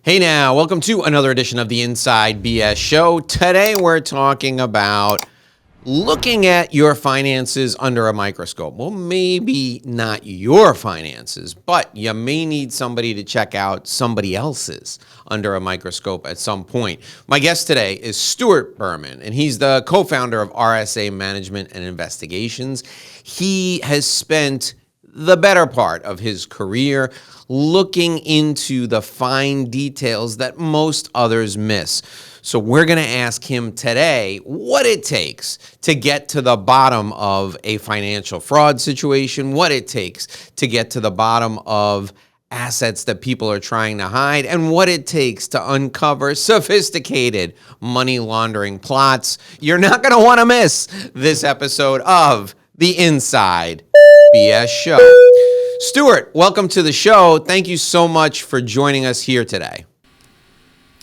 Hey now, welcome to another edition of the Inside BS Show. Today we're talking about looking at your finances under a microscope. Well, maybe not your finances, but you may need somebody to check out somebody else's under a microscope at some point. My guest today is Stuart Berman, and he's the co-founder of RSA Management and Investigations. He has spent the better part of his career looking into the fine details that most others miss. So we're going to ask him today what it takes to get to the bottom of a financial fraud situation, what it takes to get to the bottom of assets that people are trying to hide, and what it takes to uncover sophisticated money laundering plots. You're not going to want to miss this episode of the Inside BS Show. Stuart, welcome to the show. Thank you so much for joining us here today.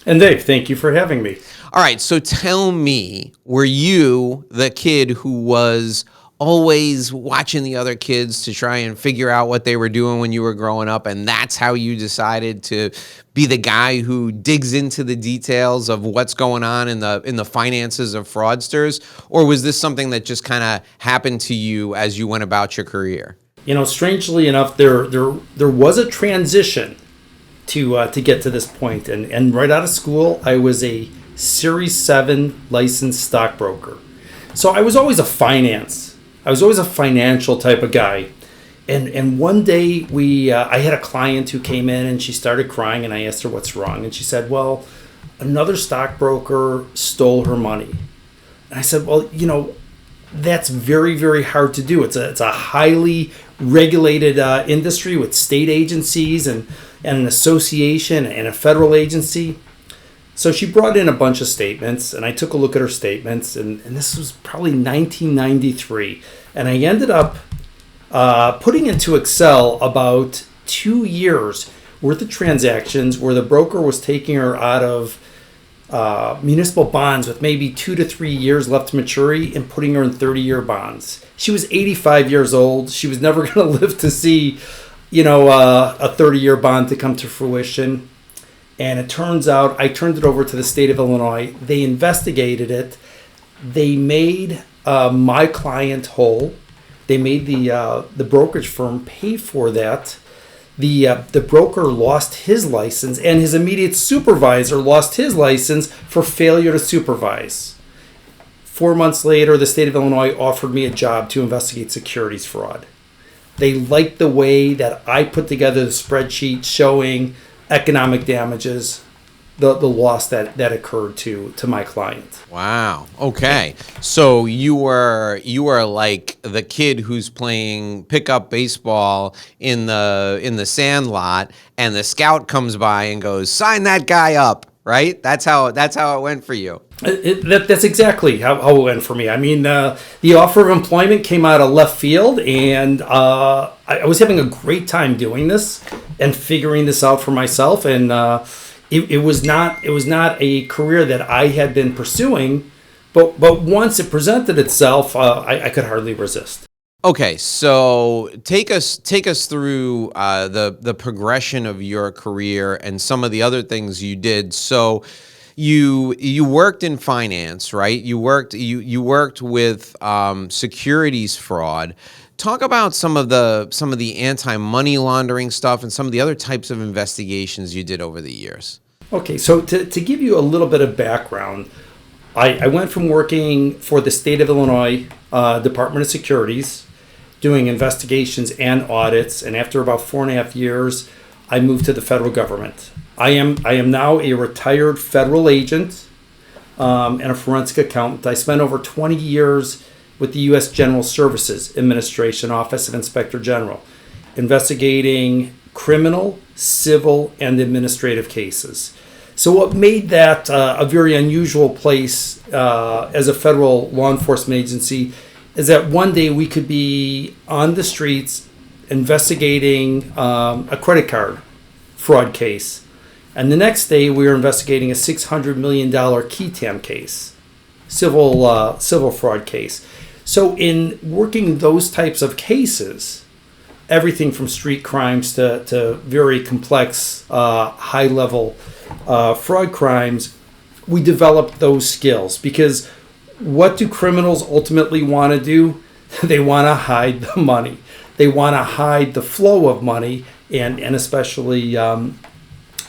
And Dave, thank you for having me. All right, so tell me, were you the kid who was always watching the other kids to try and figure out what they were doing when you were growing up, and that's how you decided to be the guy who digs into the details of what's going on in the finances of fraudsters? Or was this something that just kind of happened to you as you went about your career? You know, strangely enough, there was a transition to get to this point, and right out of school, I was a Series 7 licensed stockbroker. So I was always a financial type of guy. And one day I had a client who came in and she started crying, and I asked her what's wrong, and she said, well, another stockbroker stole her money. And I said, well, you know, that's very, very hard to do. It's a highly regulated industry with state agencies and an association and a federal agency. So she brought in a bunch of statements, and I took a look at her statements, and this was probably 1993. And I ended up putting into Excel about 2 years worth of transactions where the broker was taking her out of municipal bonds with maybe 2 to 3 years left to maturity and putting her in 30-year bonds. She was 85 years old. She was never going to live to see, a 30-year bond to come to fruition. And it turns out I turned it over to the state of Illinois. They investigated it. They made my client whole. They made the brokerage firm pay for that. The broker lost his license, and his immediate supervisor lost his license for failure to supervise. 4 months later, the state of Illinois offered me a job to investigate securities fraud. They liked the way that I put together the spreadsheet showing economic damages, the loss that occurred to my client. Wow. Okay. So you were like the kid who's playing pickup baseball in the sand lot, and the scout comes by and goes, "Sign that guy up." Right? That's how it went for you. That's exactly how it went for me. I mean, the offer of employment came out of left field, and I was having a great time doing this and figuring this out for myself. And it was not a career that I had been pursuing, but once it presented itself, I could hardly resist. Okay, so take us through the progression of your career and some of the other things you did. So you worked in finance, right? You worked with securities fraud. Talk about some of the anti-money laundering stuff and some of the other types of investigations you did over the years. Okay, so to give you a little bit of background, I went from working for the state of Illinois Department of Securities, doing investigations and audits, and after about 4.5 years, I moved to the federal government. I am now a retired federal agent and a forensic accountant. I spent over 20 years with the U.S. General Services Administration Office of Inspector General, investigating criminal, civil, and administrative cases. So what made that a very unusual place as a federal law enforcement agency is that one day we could be on the streets investigating a credit card fraud case, and the next day we were investigating a $600 million key tam case, civil fraud case. So in working those types of cases, everything from street crimes to very complex, high-level fraud crimes, we developed those skills because what do criminals ultimately want to do? They want to hide the money. They want to hide the flow of money, and especially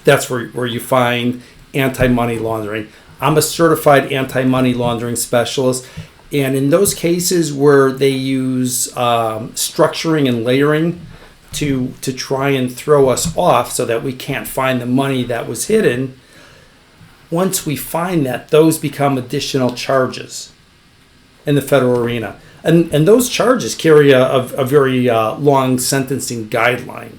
that's where you find anti-money laundering. I'm a certified anti-money laundering specialist, and in those cases where they use structuring and layering to try and throw us off so that we can't find the money that was hidden, once we find that, those become additional charges in the federal arena. And those charges carry a very long sentencing guideline.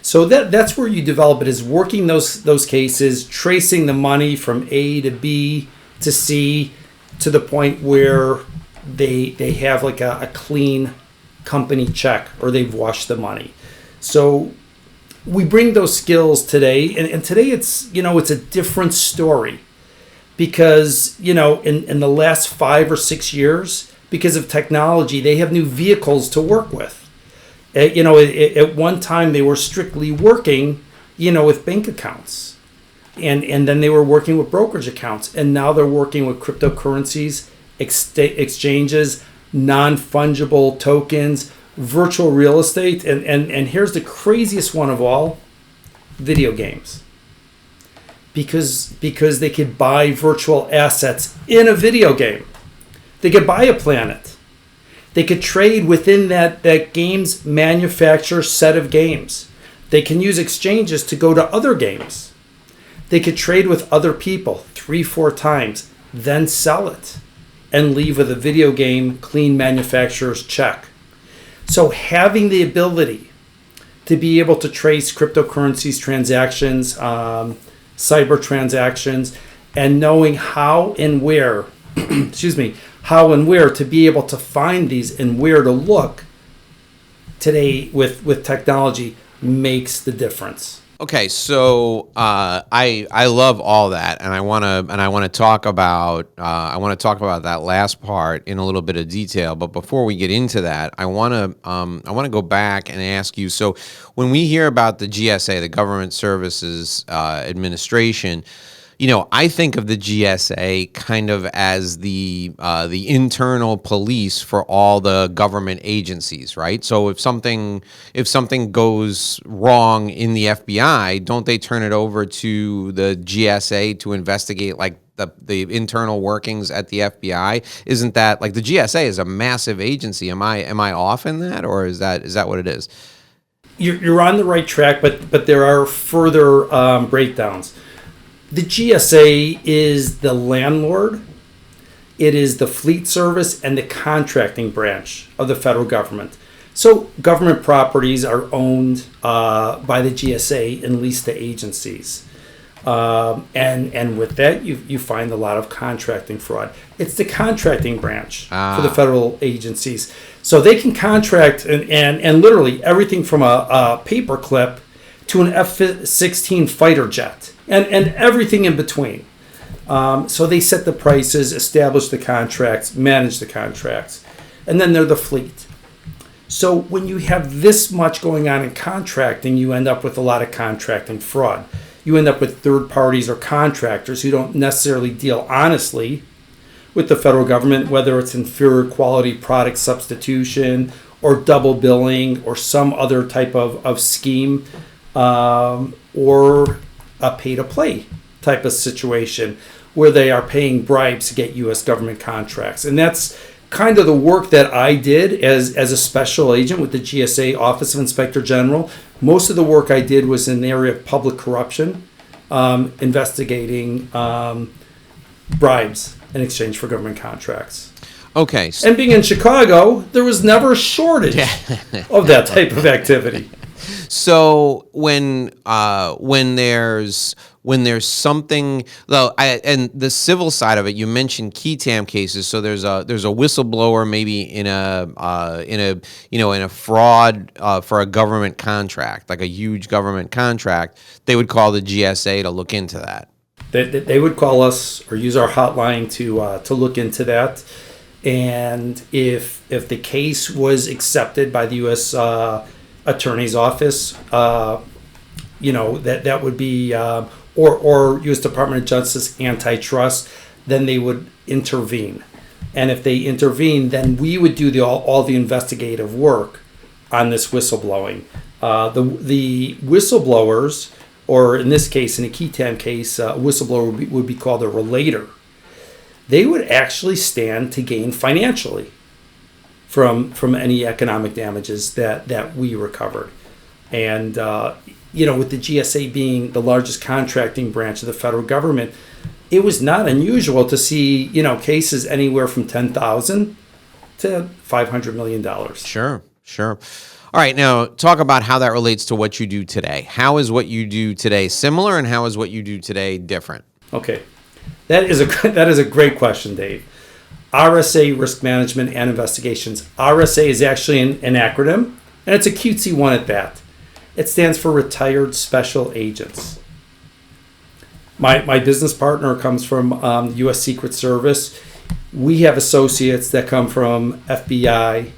So that's where you develop it, is working those cases, tracing the money from A to B to C to the point where they have like a clean company check, or they've washed the money. So we bring those skills today, and today it's a different story because in the last 5 or 6 years, because of technology, they have new vehicles to work with. At one time they were strictly working, with bank accounts, and then they were working with brokerage accounts, and now they're working with cryptocurrencies, exchanges, non-fungible tokens, virtual real estate, and here's the craziest one of all: video games. Because they could buy virtual assets in a video game. They could buy a planet. They could trade within that game's manufacturer set of games. They can use exchanges to go to other games. They could trade with other people 3-4 times, then sell it, and leave with a video game clean manufacturer's check. So having the ability to be able to trace cryptocurrencies transactions, cyber transactions, and knowing how and where, to be able to find these and where to look today with technology makes the difference. Okay, so I love all that, and I want to talk about that last part in a little bit of detail. But before we get into that, I want to go back and ask you. So when we hear about the GSA, the Government Services Administration, I think of the GSA kind of as the internal police for all the government agencies, right? So if something goes wrong in the FBI, don't they turn it over to the GSA to investigate, like the internal workings at the FBI? Isn't that, like, the GSA is a massive agency? Am I off in that, or is that what it is? You're on the right track, but there are further breakdowns. The GSA is the landlord, it is the fleet service, and the contracting branch of the federal government. So government properties are owned by the GSA and leased to agencies. And with that, you find a lot of contracting fraud. It's the contracting branch for the federal agencies. So they can contract and literally everything from a paperclip to an F-16 fighter jet. And everything in between. So they set the prices, establish the contracts, manage the contracts, and then they're the fleet. So when you have this much going on in contracting, you end up with a lot of contracting fraud. You end up with third parties or contractors who don't necessarily deal honestly with the federal government, whether it's inferior quality product substitution or double billing or some other type of scheme, or a pay-to-play type of situation where they are paying bribes to get U.S. government contracts. And that's kind of the work that I did as a special agent with the GSA Office of Inspector General. Most of the work I did was in the area of public corruption, investigating bribes in exchange for government contracts. Okay. And being in Chicago, there was never a shortage of that type of activity. So when there's something, though, and the civil side of it, you mentioned key tam cases. So there's a whistleblower maybe in a fraud for a government contract, like a huge government contract. They would call the GSA to look into that. They would call us or use our hotline to look into that. And if the case was accepted by the U.S. Attorney's Office, that would be, or U.S. Department of Justice antitrust, then they would intervene. And if they intervene, then we would do all the investigative work on this whistleblowing. The whistleblowers, or in this case, in a key time case, a whistleblower would be called a relator. They would actually stand to gain financially from any economic damages that we recovered. And with the GSA being the largest contracting branch of the federal government, it was not unusual to see, cases anywhere from $10,000 to $500 million. Sure. All right, now talk about how that relates to what you do today. How is what you do today similar, and how is what you do today different? Okay, that is a great question, Dave. RSA, Risk Management and Investigations. RSA is actually an acronym, and it's a cutesy one at that. It stands for Retired Special Agents. My business partner comes from U.S. Secret Service. We have associates that come from FBI,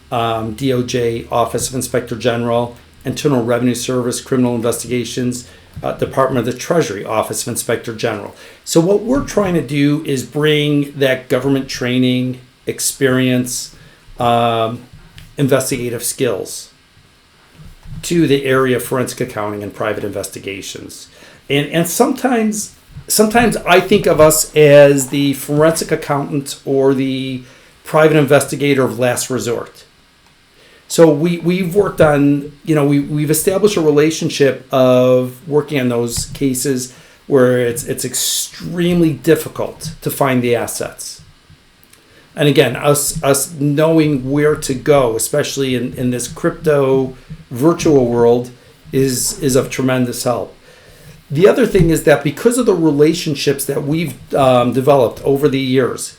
DOJ, Office of Inspector General, Internal Revenue Service, Criminal Investigations, Department of the Treasury, Office of Inspector General. So what we're trying to do is bring that government training, experience, investigative skills to the area of forensic accounting and private investigations. And sometimes I think of us as the forensic accountant or the private investigator of last resort. So we've worked on, we've established a relationship of working on those cases where it's extremely difficult to find the assets. And again, us knowing where to go, especially in this crypto virtual world, is of tremendous help. The other thing is that because of the relationships that we've developed over the years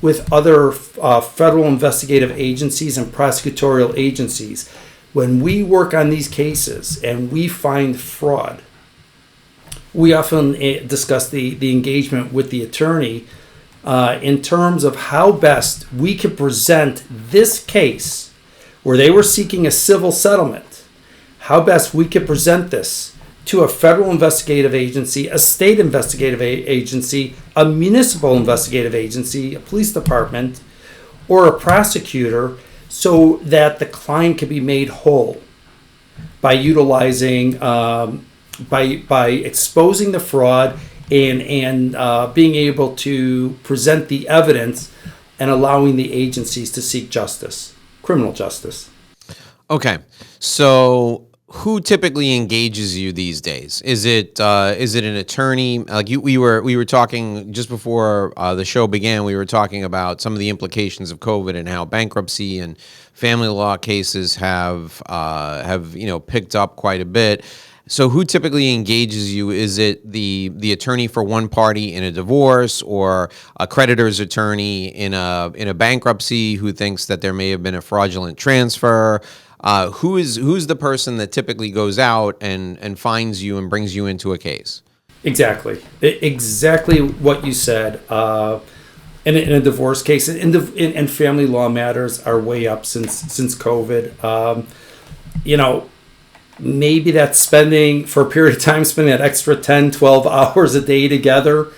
with other federal investigative agencies and prosecutorial agencies, when we work on these cases and we find fraud, we often discuss the engagement with the attorney in terms of how best we could present this case where they were seeking a civil settlement, how best we could present this to a federal investigative agency, a state investigative agency, a municipal investigative agency, a police department, or a prosecutor, so that the client can be made whole by utilizing, by exposing the fraud and being able to present the evidence and allowing the agencies to seek justice, criminal justice. Okay, so who typically engages you these days? Is it an attorney? Like we were talking just before the show began. We were talking about some of the implications of COVID and how bankruptcy and family law cases have picked up quite a bit. So who typically engages you? Is it the attorney for one party in a divorce, or a creditor's attorney in a bankruptcy who thinks that there may have been a fraudulent transfer? Who's the person that typically goes out and finds you and brings you into a case? Exactly what you said. In a divorce case, and family law matters are way up since COVID. Maybe that's spending for a period of time, spending that extra 10, 12 hours a day together.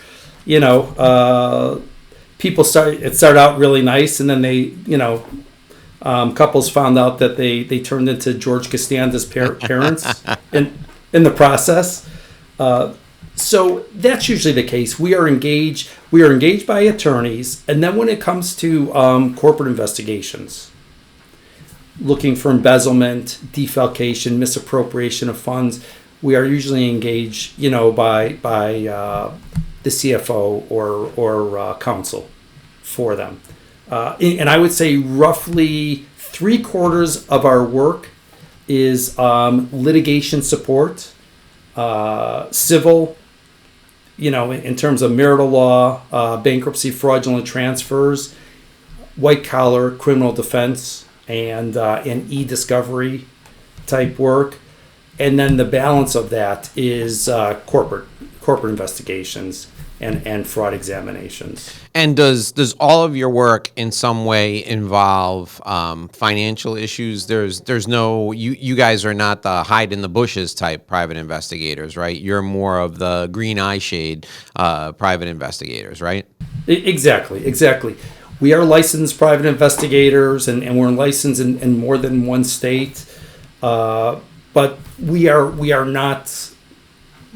People started out really nice, and then they, couples found out that they turned into George Costanza's parents in the process. So that's usually the case. We are engaged by attorneys, and then when it comes to corporate investigations, looking for embezzlement, defalcation, misappropriation of funds, we are usually engaged, by the CFO or counsel for them. And I would say roughly 3/4 of our work is litigation support, civil, in terms of marital law, bankruptcy, fraudulent transfers, white collar criminal defense, and e-discovery type work. And then the balance of that is corporate investigations. and fraud examinations. And does all of your work in some way involve financial issues? There's no, you guys are not the hide in the bushes type private investigators, right? You're more of the green eye shade private investigators, right? Exactly. We are licensed private investigators, and we're licensed in more than one state. But we are not,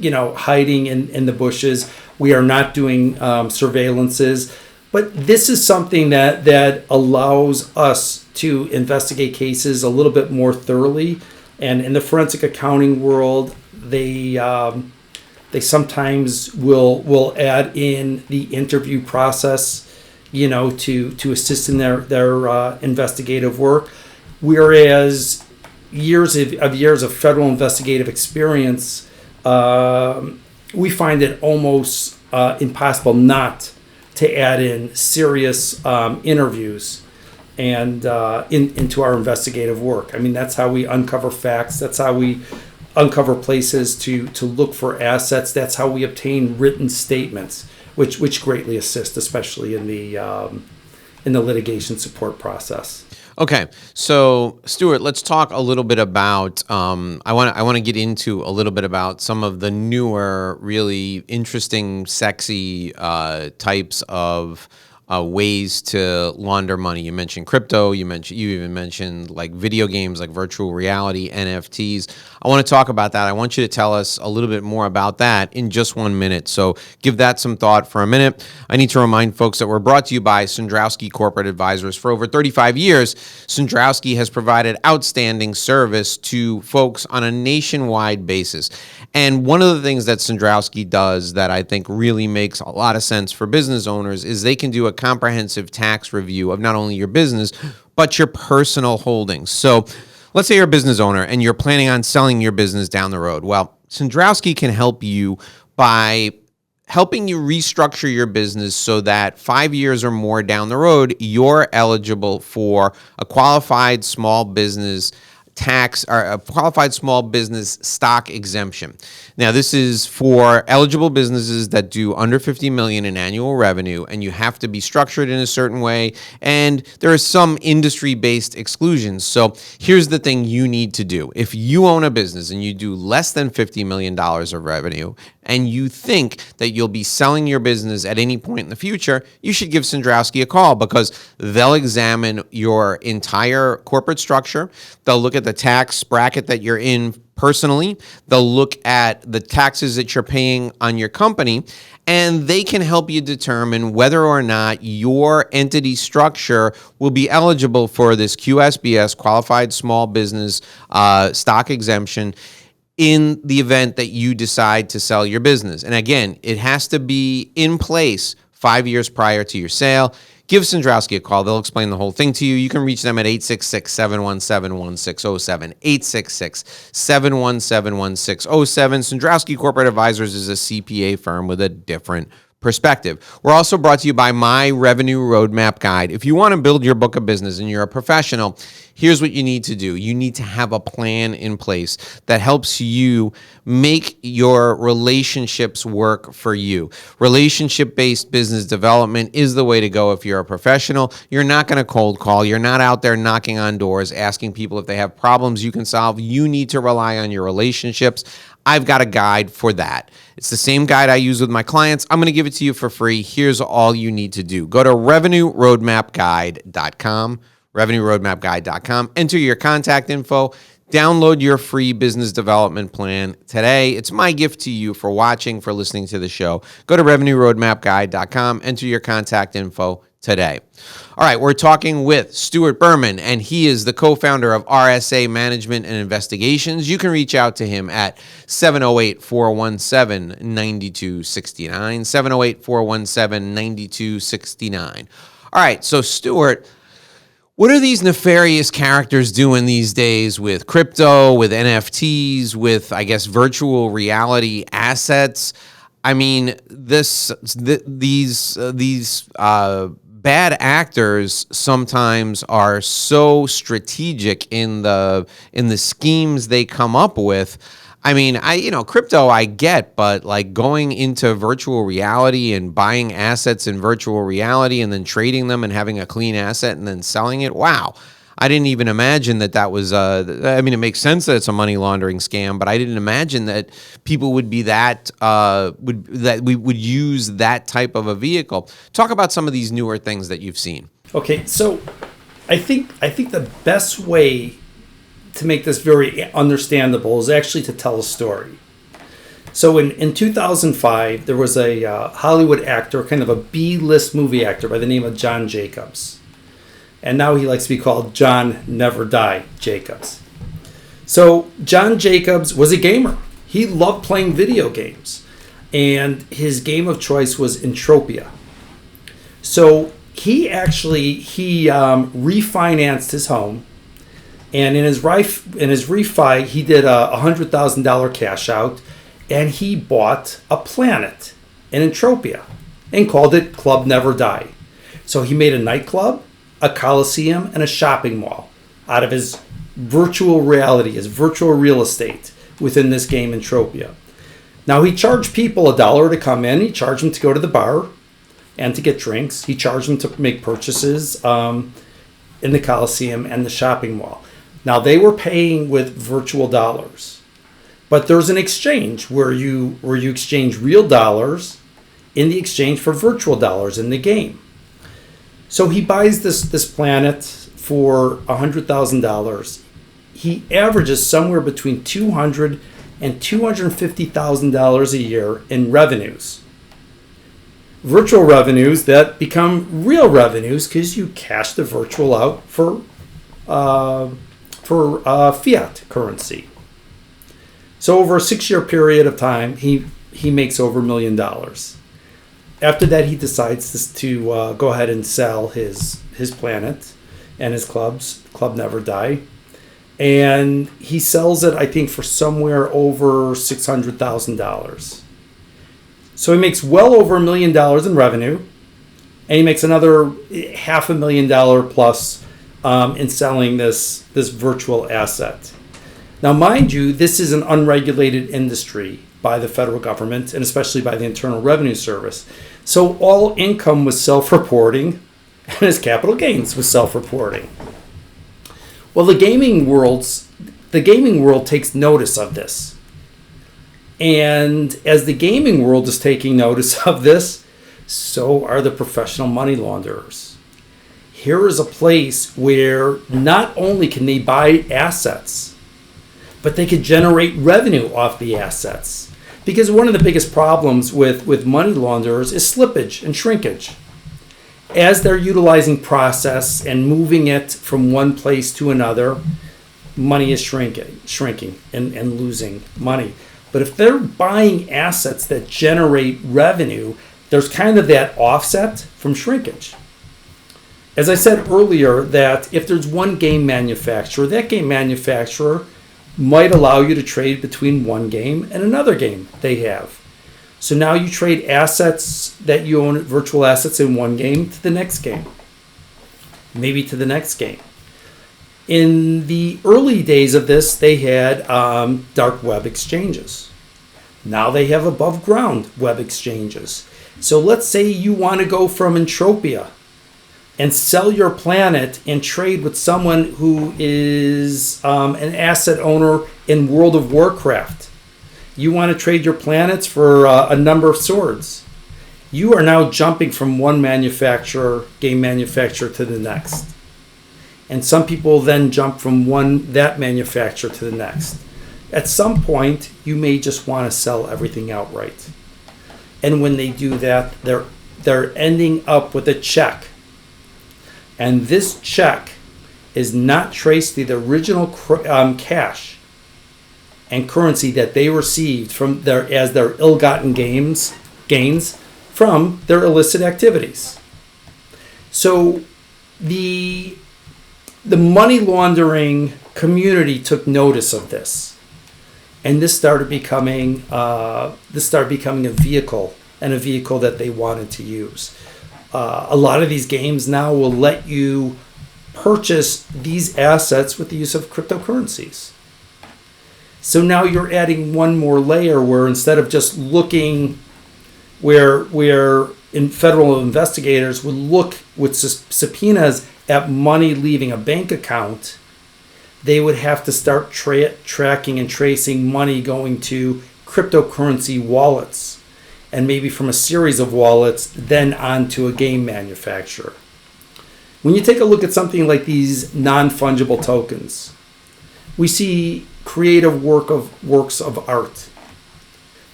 hiding in the bushes. We are not doing surveillances. But this is something that allows us to investigate cases a little bit more thoroughly. And in the forensic accounting world, they sometimes will add in the interview process, to assist in their investigative work. Whereas years of federal investigative experience, we find it almost impossible not to add in serious interviews and into our investigative work. I mean, that's how we uncover facts. That's how we uncover places to look for assets. That's how we obtain written statements, which greatly assist, especially in the litigation support process. Okay, so Stuart, let's talk a little bit about. I want to get into a little bit about some of the newer, really interesting, sexy types of ways to launder money. You mentioned crypto. You even mentioned like video games, like virtual reality, NFTs. I want to talk about that. I want you to tell us a little bit more about that in just 1 minute. So give that some thought for a minute. I need to remind folks that we're brought to you by Sandrowski Corporate Advisors. For over 35 years, Sandrowski has provided outstanding service to folks on a nationwide basis. And one of the things that Sandrowski does that I think really makes a lot of sense for business owners is they can do a comprehensive tax review of not only your business, but your personal holdings. So let's say you're a business owner and you're planning on selling your business down the road. Well, Sandrowski can help you by helping you restructure your business so that 5 years or more down the road, you're eligible for a qualified small business tax or a qualified small business stock exemption. Now, this is for eligible businesses that do under 50 million in annual revenue, and you have to be structured in a certain way, and there are some industry-based exclusions. So here's the thing you need to do. If you own a business and you do less than $50 million of revenue, and you think that you'll be selling your business at any point in the future, you should give Sandrowski a call because they'll examine your entire corporate structure. They'll look at the tax bracket that you're in personally. They'll look at the taxes that you're paying on your company, and they can help you determine whether or not your entity structure will be eligible for this QSBS, Qualified Small Business Stock Exemption, in the event that you decide to sell your business. And again, it has to be in place 5 years prior to your sale. Give Sandrowski a call. They'll explain the whole thing to you. You can reach them at 866-717-1607, 866-717-1607. Sandrowski Corporate Advisors is a CPA firm with a different perspective. We're also brought to you by My Revenue Roadmap Guide. If you want to build your book of business and you're a professional, here's what you need to do. You need to have a plan in place that helps you make your relationships work for you. Relationship-based business development is the way to go if you're a professional. You're not going to cold call. You're not out there knocking on doors, asking people if they have problems you can solve. You need to rely on your relationships. I've got a guide for that. It's the same guide I use with my clients. I'm going to give it to you for free. Here's all you need to do. Go to revenueroadmapguide.com, revenueroadmapguide.com. Enter your contact info. Download your free business development plan today. It's my gift to you for watching, for listening to the show. Go to revenueroadmapguide.com. Enter your contact info today. All right, we're talking with Stuart Berman, and he is the co-founder of RSA Management and Investigations. You can reach out to him at 708-417-9269, 708-417-9269. All right, so Stuart, what are these nefarious characters doing these days with crypto, with NFTs, with, I guess, virtual reality assets? I mean, these bad actors sometimes are so strategic in the schemes they come up with. I mean, crypto I get, but like going into virtual reality and buying assets in virtual reality and then trading them and having a clean asset and then selling it. Wow. I didn't even imagine that was, I mean, it makes sense that it's a money laundering scam, but I didn't imagine that people would be that we would use that type of a vehicle. Talk about some of these newer things that you've seen. Okay, so I think the best way to make this very understandable is actually to tell a story. So in 2005, there was a Hollywood actor, kind of a B-list movie actor by the name of John Jacobs. And now he likes to be called John Never Die Jacobs. So John Jacobs was a gamer. He loved playing video games. And his game of choice was Entropia. So he refinanced his home. And in his refi, he did a $100,000 cash out. And he bought a planet in Entropia and called it Club Never Die. So he made a nightclub, a coliseum, and a shopping mall out of his virtual reality, his virtual real estate within this game Entropia. Now he charged people $1 to come in. He charged them to go to the bar and to get drinks. He charged them to make purchases in the coliseum and the shopping mall. Now they were paying with virtual dollars, but there's an exchange where you exchange real dollars in the exchange for virtual dollars in the game. So he buys this planet for $100,000. He averages somewhere between $200,000 and $250,000 a year in revenues. Virtual revenues that become real revenues because you cash the virtual out for fiat currency. So over a 6-year period of time, he makes over $1 million. After that, he decides to go ahead and sell his planet and his Club Never Die. And he sells it, I think, for somewhere over $600,000. So he makes well over $1 million in revenue. And he makes another $500,000 plus in selling this virtual asset. Now, mind you, this is an unregulated industry by the federal government and especially by the Internal Revenue Service. So all income was self-reporting and his capital gains was self-reporting. Well, the gaming world takes notice of this. And as the gaming world is taking notice of this, so are the professional money launderers. Here is a place where not only can they buy assets, but they could generate revenue off the assets. Because one of the biggest problems with money launderers is slippage and shrinkage. As they're utilizing process and moving it from one place to another, money is shrinking and losing money. But if they're buying assets that generate revenue, there's kind of that offset from shrinkage. As I said earlier, that if there's one game manufacturer, that game manufacturer might allow you to trade between one game and another game they have. So now you trade assets that you own, virtual assets in one game to the next game, maybe to the next game. In the early days of this, they had dark web exchanges. Now they have above ground web exchanges. So let's say you want to go from Entropia and sell your planet and trade with someone who is an asset owner in World of Warcraft. You want to trade your planets for a number of swords. You are now jumping from one game manufacturer to the next. And some people then jump from that manufacturer to the next. At some point, you may just want to sell everything outright. And when they do that, they're ending up with a check. And this check is not traced to the original cash and currency that they received from their ill-gotten gains from their illicit activities. So the money laundering community took notice of this, and this started becoming a vehicle that they wanted to use. A lot of these games now will let you purchase these assets with the use of cryptocurrencies. So now you're adding one more layer where instead of just looking where in federal investigators would look with subpoenas at money leaving a bank account, they would have to start tracking and tracing money going to cryptocurrency wallets, and maybe from a series of wallets, then onto a game manufacturer. When you take a look at something like these non-fungible tokens, we see creative works of art,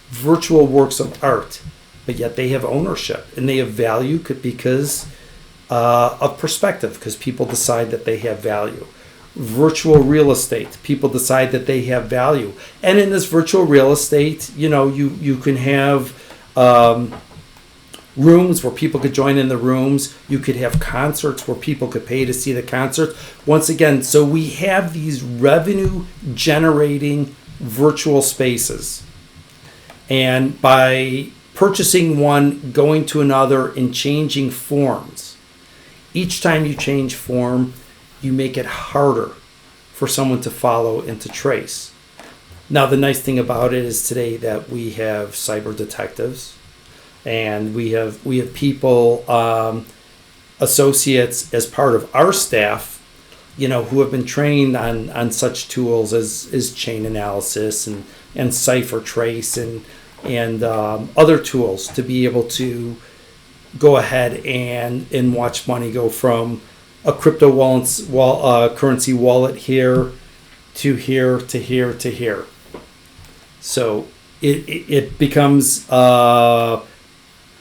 virtual works of art, but yet they have ownership and they have value because of perspective, because people decide that they have value. Virtual real estate, people decide that they have value. And in this virtual real estate, you can have rooms where people could join in the rooms. You could have concerts where people could pay to see the concerts. Once again, so we have these revenue generating virtual spaces. And by purchasing one, going to another, and changing forms, each time you change form, you make it harder for someone to follow and to trace. Now, the nice thing about it is today that we have cyber detectives, and we have people, associates as part of our staff, who have been trained on such tools as chain analysis and cipher trace and other tools to be able to go ahead and watch money go from a crypto currency wallet here to here to here to here. So it becomes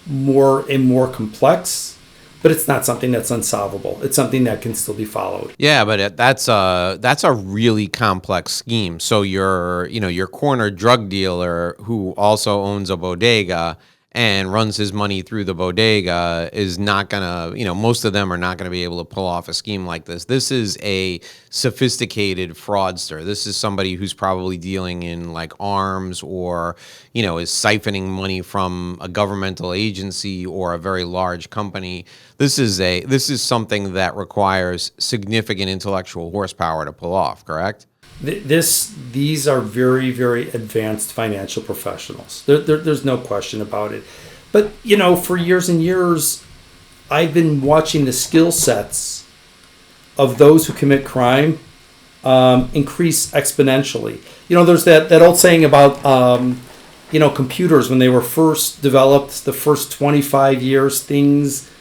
more and more complex, but it's not something that's unsolvable. It's something that can still be followed. Yeah, but that's a really complex scheme. So your corner drug dealer who also owns a bodega and runs his money through the bodega is not gonna, most of them are not gonna be able to pull off a scheme like this. This is a sophisticated fraudster. This is somebody who's probably dealing in like arms or, is siphoning money from a governmental agency or a very large company. This is something that requires significant intellectual horsepower to pull off, correct? These are very, very advanced financial professionals. There's no question about it. But, for years and years, I've been watching the skill sets of those who commit crime increase exponentially. There's that old saying about, computers, when they were first developed, the first 25 years, things,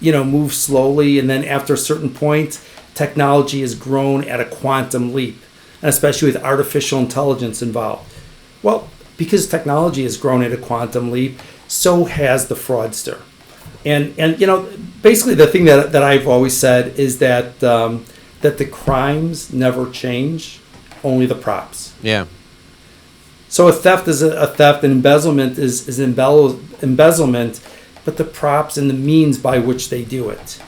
move slowly. And then after a certain point, technology has grown at a quantum leap. And especially with artificial intelligence involved. Well, because technology has grown at a quantum leap, so has the fraudster. And basically the thing that I've always said is that that the crimes never change, only the props. Yeah. So a theft is a theft, and embezzlement is embezzlement, but the props and the means by which they do it.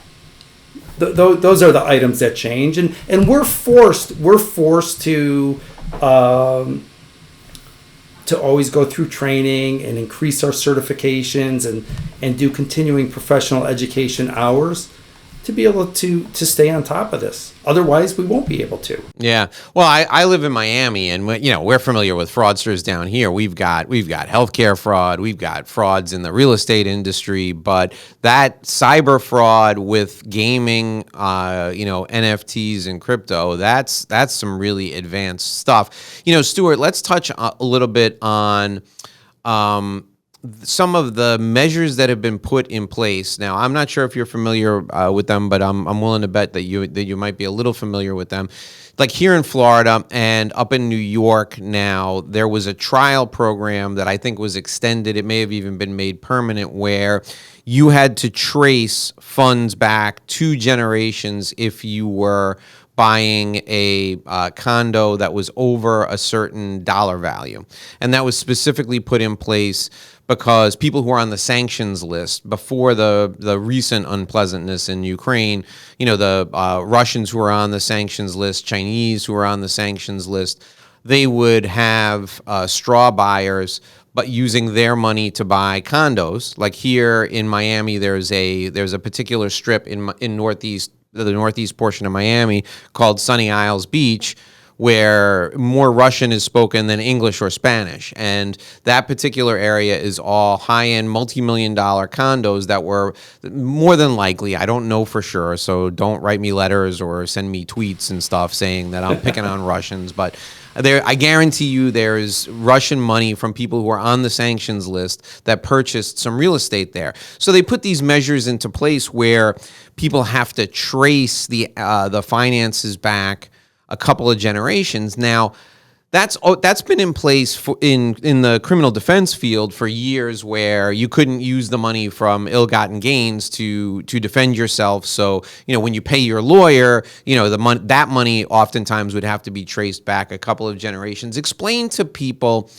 Those are the items that change, and we're forced to always go through training and increase our certifications and do continuing professional education hours to be able to stay on top of this. Otherwise, we won't be able to. Yeah. Well, I live in Miami, and we're familiar with fraudsters down here. We've got healthcare fraud, we've got frauds in the real estate industry, but that cyber fraud with gaming, NFTs and crypto, that's some really advanced stuff. Stuart, let's touch a little bit on some of the measures that have been put in place. Now, I'm not sure if you're familiar with them, but I'm willing to bet that you might be a little familiar with them. Like here in Florida and up in New York now, there was a trial program that I think was extended. It may have even been made permanent, where you had to trace funds back 2 generations if you were buying a condo that was over a certain dollar value. And that was specifically put in place because people who are on the sanctions list before the recent unpleasantness in Ukraine, the Russians who are on the sanctions list, Chinese who are on the sanctions list, they would have straw buyers, but using their money to buy condos. Like here in Miami, there's a particular strip in the northeast portion of Miami called Sunny Isles Beach, where more Russian is spoken than English or Spanish. And that particular area is all high-end, multi-million-dollar condos that were more than likely, I don't know for sure, so don't write me letters or send me tweets and stuff saying that I'm picking on Russians, but I guarantee you there's Russian money from people who are on the sanctions list that purchased some real estate there. So they put these measures into place where people have to trace the finances back a couple of generations. Now, that's been in place in the criminal defense field for years, where you couldn't use the money from ill-gotten gains to defend yourself. So, when you pay your lawyer, that money oftentimes would have to be traced back a couple of generations. Explain to people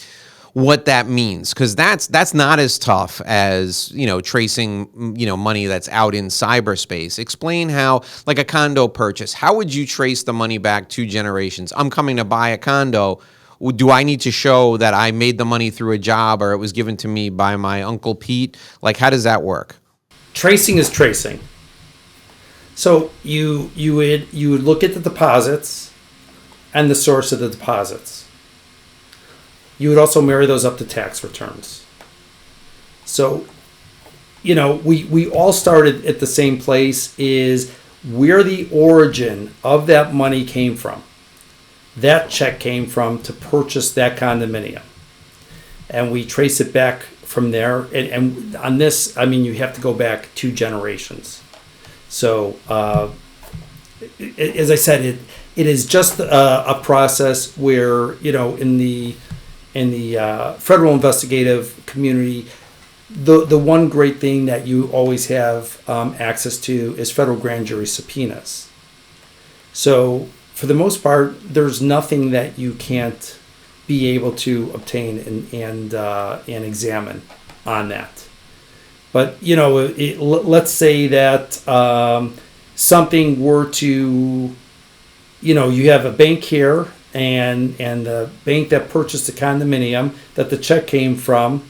what that means, because that's not as tough as tracing money that's out in cyberspace. Explain how, like a condo purchase, how would you trace the money back 2 generations? I'm coming to buy a condo. Do I need to show that I made the money through a job or it was given to me by my Uncle Pete? Like, how does that work? Tracing is tracing. So you would look at the deposits and the source of the deposits. You would also marry those up to tax returns. So, we all started at the same place, is where the origin of that money came from. That check came from to purchase that condominium. And we trace it back from there. And on this, you have to go back 2 generations. So, as I said, it is just a process where, in the federal investigative community, the one great thing that you always have access to is federal grand jury subpoenas. So for the most part, there's nothing that you can't be able to obtain and examine on that. But let's say that something were to, you have a bank here. And the bank that purchased the condominium that the check came from,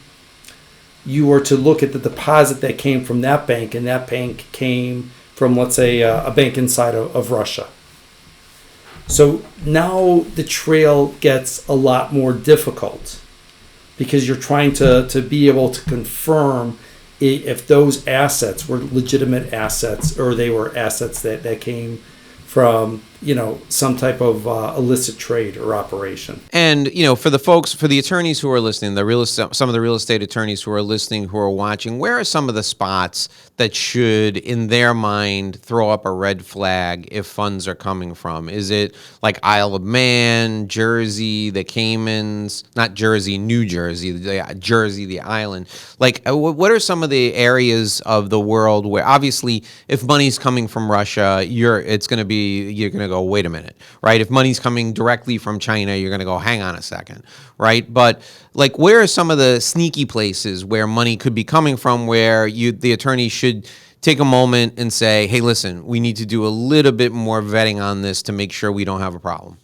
you were to look at the deposit that came from that bank, and that bank came from, let's say, a bank inside of Russia. So now the trail gets a lot more difficult, because you're trying to be able to confirm if those assets were legitimate assets, or they were assets that came from some type of illicit trade or operation. And for the attorneys who are listening, some of the real estate attorneys who are listening, who are watching, where are some of the spots that should, in their mind, throw up a red flag if funds are coming from? Is it like Isle of Man, Jersey, the Caymans, not Jersey, New Jersey, Jersey, the island? Like, what are some of the areas of the world where, obviously, if money's coming from Russia, you're going to go, wait a minute, right? If money's coming directly from China, you're going to go, hang on a second, right? But like, where are some of the sneaky places where money could be coming from, where the attorney should take a moment and say, hey, listen, we need to do a little bit more vetting on this to make sure we don't have a problem?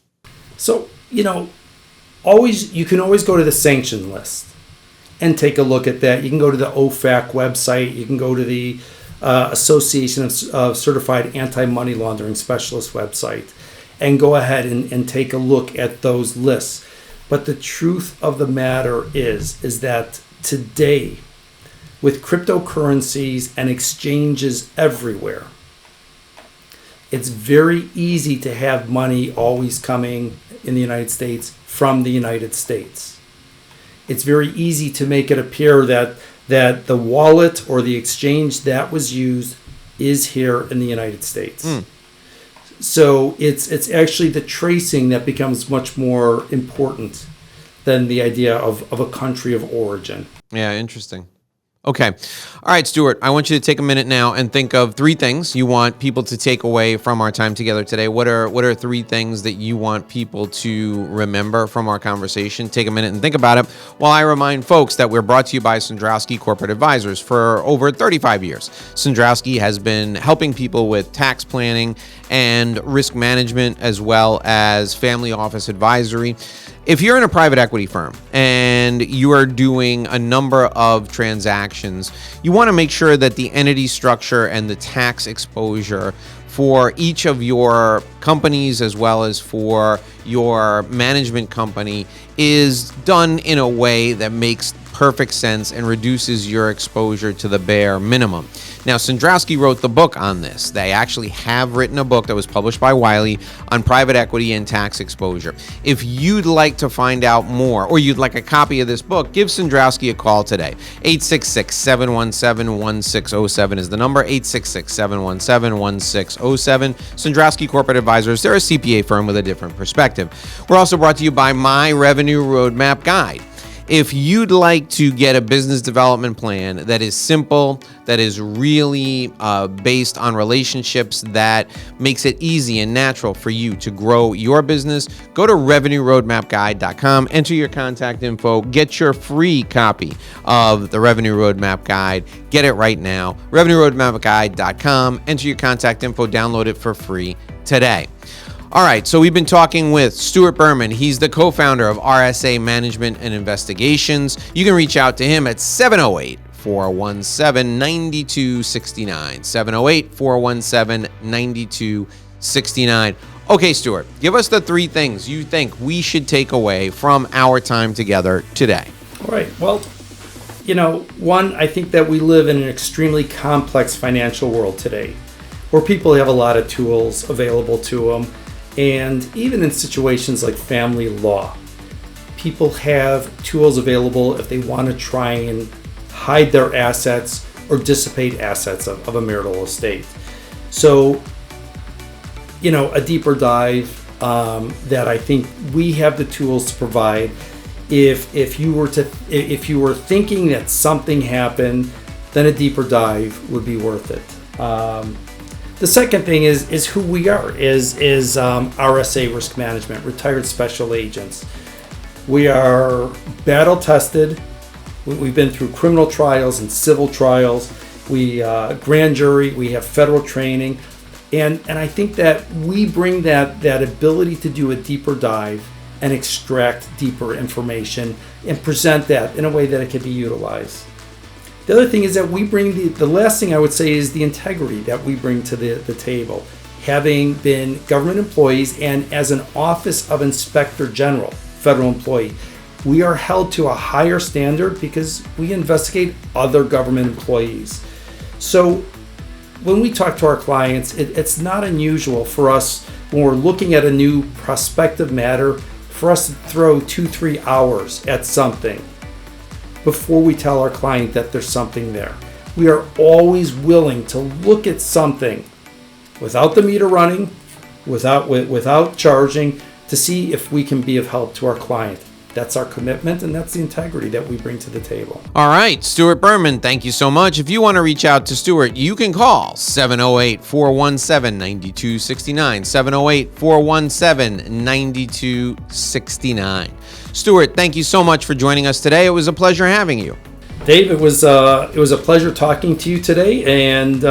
So, you can always go to the sanction list and take a look at that. You can go to the OFAC website. You can go to the Association of Certified Anti-Money Laundering Specialists website and go ahead and take a look at those lists. But the truth of the matter is that today, with cryptocurrencies and exchanges everywhere, it's very easy to have money always coming in the United States from the United States. It's very easy to make it appear that the wallet or the exchange that was used is here in the United States. So it's actually the tracing that becomes much more important than the idea of a country of origin. Yeah, interesting. Okay. All right, Stuart, I want you to take a minute now and think of 3 things you want people to take away from our time together today. What are 3 things that you want people to remember from our conversation? Take a minute and think about it, while I remind folks that we're brought to you by Sandrowski Corporate Advisors. For over 35 years, Sandrowski has been helping people with tax planning and risk management, as well as family office advisory. If you're in a private equity firm and and you are doing a number of transactions, you want to make sure that the entity structure and the tax exposure for each of your companies as well as for your management company is done in a way that makes perfect sense and reduces your exposure to the bare minimum. Now, Sandrowski wrote the book on this. They actually have written a book that was published by Wiley on private equity and tax exposure. If you'd like to find out more, or you'd like a copy of this book, give Sandrowski a call today. 866-717-1607 is the number, 866-717-1607. Sandrowski Corporate Advisors, they're a CPA firm with a different perspective. We're also brought to you by My Revenue Roadmap Guide. If you'd like to get a business development plan that is simple, that is really based on relationships, that makes it easy and natural for you to grow your business, go to revenueroadmapguide.com, enter your contact info, get your free copy of the Revenue Roadmap Guide. Get it right now. revenueroadmapguide.com, enter your contact info, download it for free today. All right, so we've been talking with Stuart Berman. He's the co-founder of RSA Management and Investigations. You can reach out to him at 708-417-9269. 708-417-9269. Okay, Stuart, give us the three things you think we should take away from our time together today. All right, well, one, I think that we live in an extremely complex financial world today where people have a lot of tools available to them. And even in situations like family law, people have tools available if they want to try and hide their assets or dissipate assets of a marital estate. So, a deeper dive that I think we have the tools to provide. If you were thinking that something happened, then a deeper dive would be worth it. The second thing is who we are, is RSA Risk Management, Retired Special Agents. We are battle tested. We've been through criminal trials and civil trials. We grand jury, we have federal training. And I think that we bring that ability to do a deeper dive and extract deeper information and present that in a way that it can be utilized. The other thing is that we bring the last thing I would say is the integrity that we bring to the table. Having been government employees and as an Office of Inspector General, federal employee, we are held to a higher standard because we investigate other government employees. So when we talk to our clients, it's not unusual for us when we're looking at a new prospective matter for us to throw 2-3 hours at something before we tell our client that there's something there. We are always willing to look at something without the meter running, without charging, to see if we can be of help to our client. That's our commitment, and that's the integrity that we bring to the table. All right, Stuart Berman, thank you so much. If you want to reach out to Stuart, you can call 708-417-9269, 708-417-9269. Stuart, thank you so much for joining us today. It was a pleasure having you. Dave, it was a pleasure talking to you today, and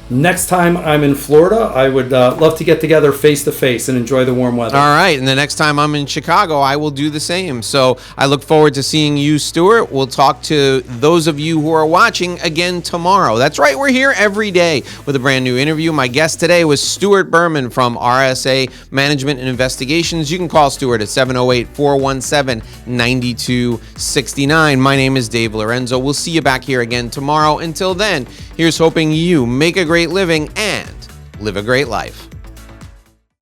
next time I'm in Florida, I would love to get together face to face and enjoy the warm weather. All right, and the next time I'm in Chicago, I will do the same. So I look forward to seeing you, Stuart. We'll talk to those of you who are watching again tomorrow. That's right, we're here every day with a brand new interview. My guest today was Stuart Berman from RSA Management and Investigations. You can call Stuart at 708-417-9269. My name is Dave Lorenzo. We'll see you back here again tomorrow. Until then, here's hoping you make a great living and live a great life.